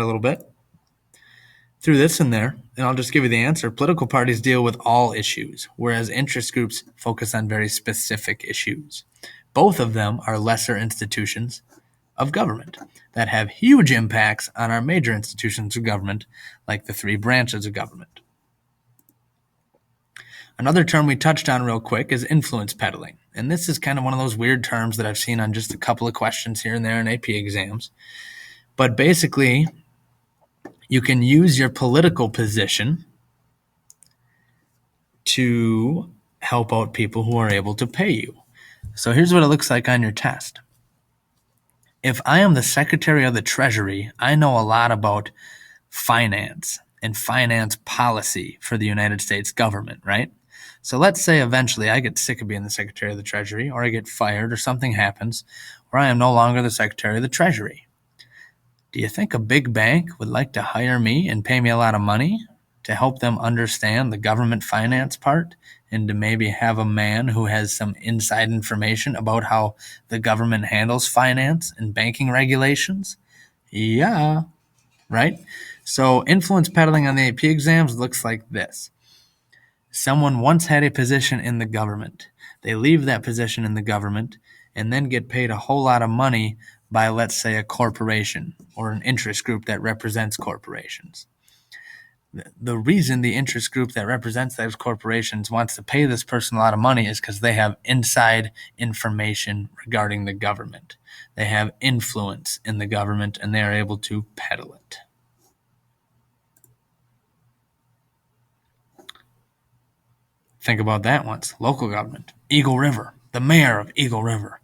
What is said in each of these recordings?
a little bit. Threw this in there, and I'll just give you the answer. Political parties deal with all issues, whereas interest groups focus on very specific issues. Both of them are lesser institutions of government that have huge impacts on our major institutions of government, like the three branches of government. Another term we touched on real quick is influence peddling. And this is kind of one of those weird terms that I've seen on just a couple of questions here and there in AP exams. But basically, you can use your political position to help out people who are able to pay you. So here's what it looks like on your test. If I am the Secretary of the Treasury, I know a lot about finance and finance policy for the United States government, right? So let's say eventually I get sick of being the Secretary of the Treasury, or I get fired, or something happens where I am no longer the Secretary of the Treasury. Do you think a big bank would like to hire me and pay me a lot of money to help them understand the government finance part and to maybe have a man who has some inside information about how the government handles finance and banking regulations? Yeah, right? So influence peddling on the AP exams looks like this. Someone once had a position in the government. They leave that position in the government and then get paid a whole lot of money by, let's say, a corporation or an interest group that represents corporations. The reason the interest group that represents those corporations wants to pay this person a lot of money is because they have inside information regarding the government. They have influence in the government and they are able to peddle it. Think about that once. Local government. Eagle River. The mayor of Eagle River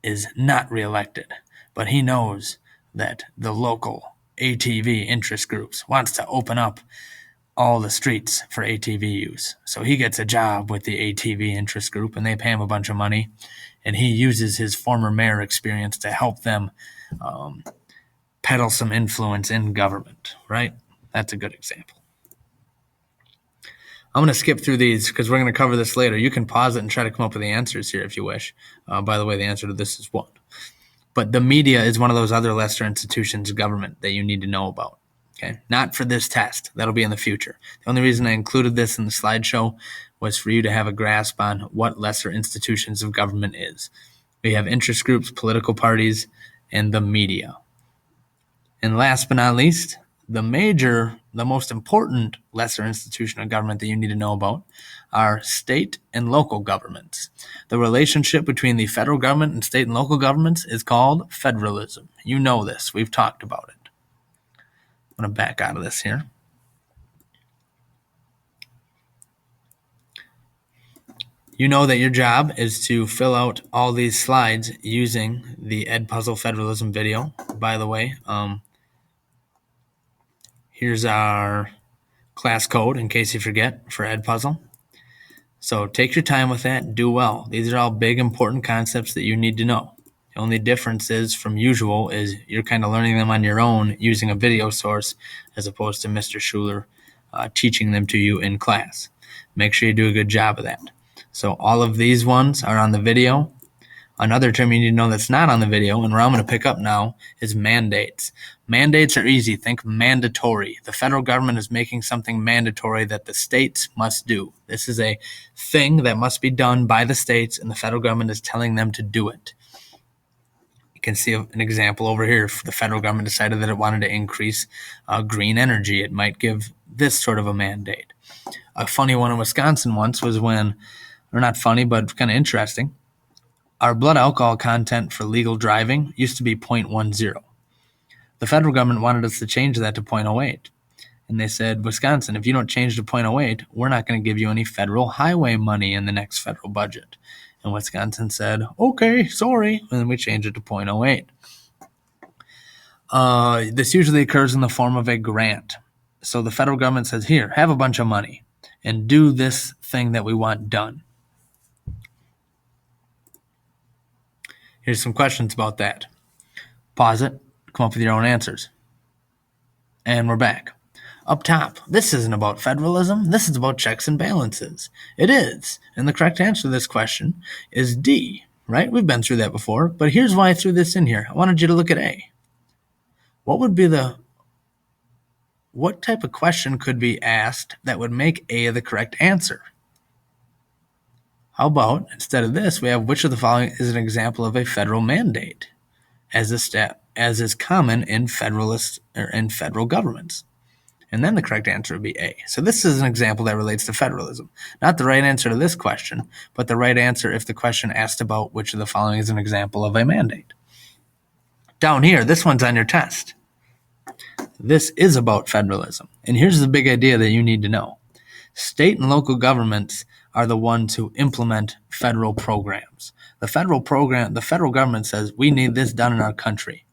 is not reelected, but he knows that the local ATV interest groups wants to open up all the streets for ATV use. So he gets a job with the ATV interest group and they pay him a bunch of money, and he uses his former mayor experience to help them peddle some influence in government, right? That's a good example. I'm going to skip through these because we're going to cover this later. You can pause it and try to come up with the answers here if you wish. By the way, the answer to this is 1. But the media is one of those other lesser institutions of government that you need to know about. Okay, not for this test. That'll be in the future. The only reason I included this in the slideshow was for you to have a grasp on what lesser institutions of government is. We have interest groups, political parties, and the media. And last but not least, the most important lesser institution of government that you need to know about are state and local governments. The relationship between the federal government and state and local governments is called federalism. You know this. We've talked about it. I'm going to back out of this here. You know that your job is to fill out all these slides using the Edpuzzle Federalism video. By the way, here's our class code in case you forget for Edpuzzle. So take your time with that. Do well. These are all big, important concepts that you need to know. The only difference is from usual is you're kind of learning them on your own using a video source as opposed to Mr. Schuler teaching them to you in class. Make sure you do a good job of that. So all of these ones are on the video. Another term you need to know that's not on the video, and where I'm going to pick up now, is mandates. Mandates are easy. Think mandatory. The federal government is making something mandatory that the states must do. This is a thing that must be done by the states, and the federal government is telling them to do it. You can see an example over here. If the federal government decided that it wanted to increase green energy, it might give this sort of a mandate. A funny one in Wisconsin once was when, or not funny, but kind of interesting, our blood alcohol content for legal driving used to be 0.10. The federal government wanted us to change that to 0.08. And they said, Wisconsin, if you don't change to 0.08, we're not going to give you any federal highway money in the next federal budget. And Wisconsin said, okay, sorry. And then we changed it to 0.08. This usually occurs in the form of a grant. So the federal government says, here, have a bunch of money and do this thing that we want done. Here's some questions about that. Pause it, come up with your own answers. And we're back. Up top, this isn't about federalism. This is about checks and balances. It is. And the correct answer to this question is D, right? We've been through that before, but here's why I threw this in here. I wanted you to look at A. What would be the what type of question could be asked that would make A the correct answer? How about, instead of this, we have which of the following is an example of a federal mandate, as is common in federalist or in federal governments? And then the correct answer would be A. So this is an example that relates to federalism. Not the right answer to this question, but the right answer if the question asked about which of the following is an example of a mandate. Down here, this one's on your test. This is about federalism. And here's the big idea that you need to know. State and local governments are the ones who implement federal programs. The federal government says, we need this done in our country.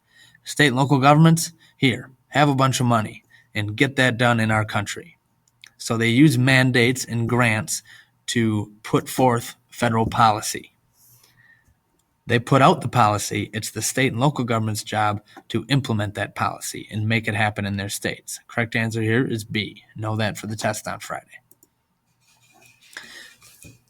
State and local governments, here, have a bunch of money and get that done in our country. So they use mandates and grants to put forth federal policy. They put out the policy. It's the state and local government's job to implement that policy and make it happen in their states. Correct answer here is B. Know that for the test on Friday.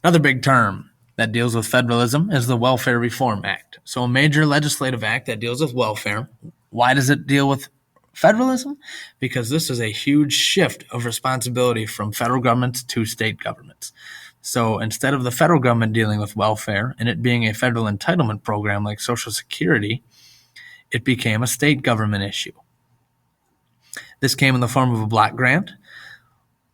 Another big term that deals with federalism is the Welfare Reform Act. So a major legislative act that deals with welfare. Why does it deal with federalism? Because this is a huge shift of responsibility from federal governments to state governments. So instead of the federal government dealing with welfare and it being a federal entitlement program like Social Security, it became a state government issue. This came in the form of a block grant,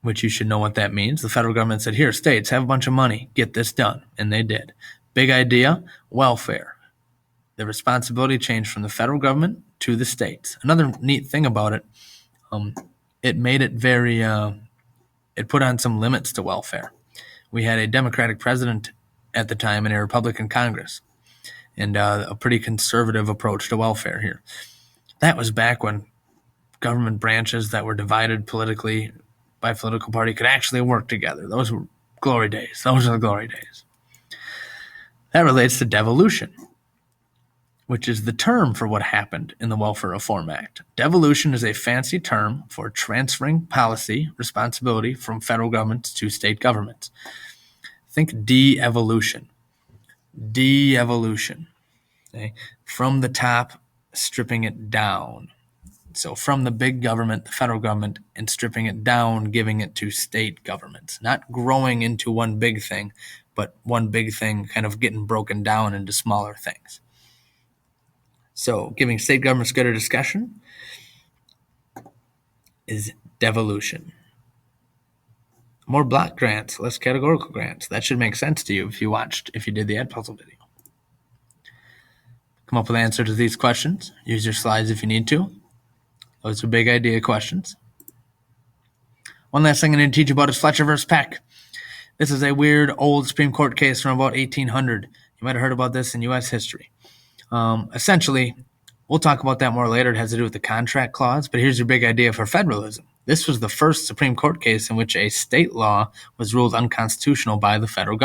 which you should know what that means. The federal government said, here, states, have a bunch of money, get this done. And they did. Big idea, welfare. The responsibility changed from the federal government to the states. Another neat thing about it, it made it very, it put on some limits to welfare. We had a Democratic president at the time and a Republican Congress, and a pretty conservative approach to welfare here. That was back when government branches that were divided politically by political party could actually work together. Those were glory days. Those are the glory days. That relates to devolution, which is the term for what happened in the Welfare Reform Act. Devolution is a fancy term for transferring policy responsibility from federal governments to state governments. Think de-evolution. De-evolution. Okay? From the top, stripping it down. So from the big government, the federal government, and stripping it down, giving it to state governments. Not growing into one big thing, but one big thing kind of getting broken down into smaller things. So giving state governments greater discretion is devolution. More block grants, less categorical grants. That should make sense to you if you did the Edpuzzle video. Come up with answers to these questions. Use your slides if you need to. Those are big idea questions. One last thing I need to teach you about is Fletcher versus Peck. This is a weird old Supreme Court case from about 1800. You might have heard about this in U.S. history. Essentially, we'll talk about that more later. It has to do with the contract clause, but here's your big idea for federalism. This was the first Supreme Court case in which a state law was ruled unconstitutional by the federal government.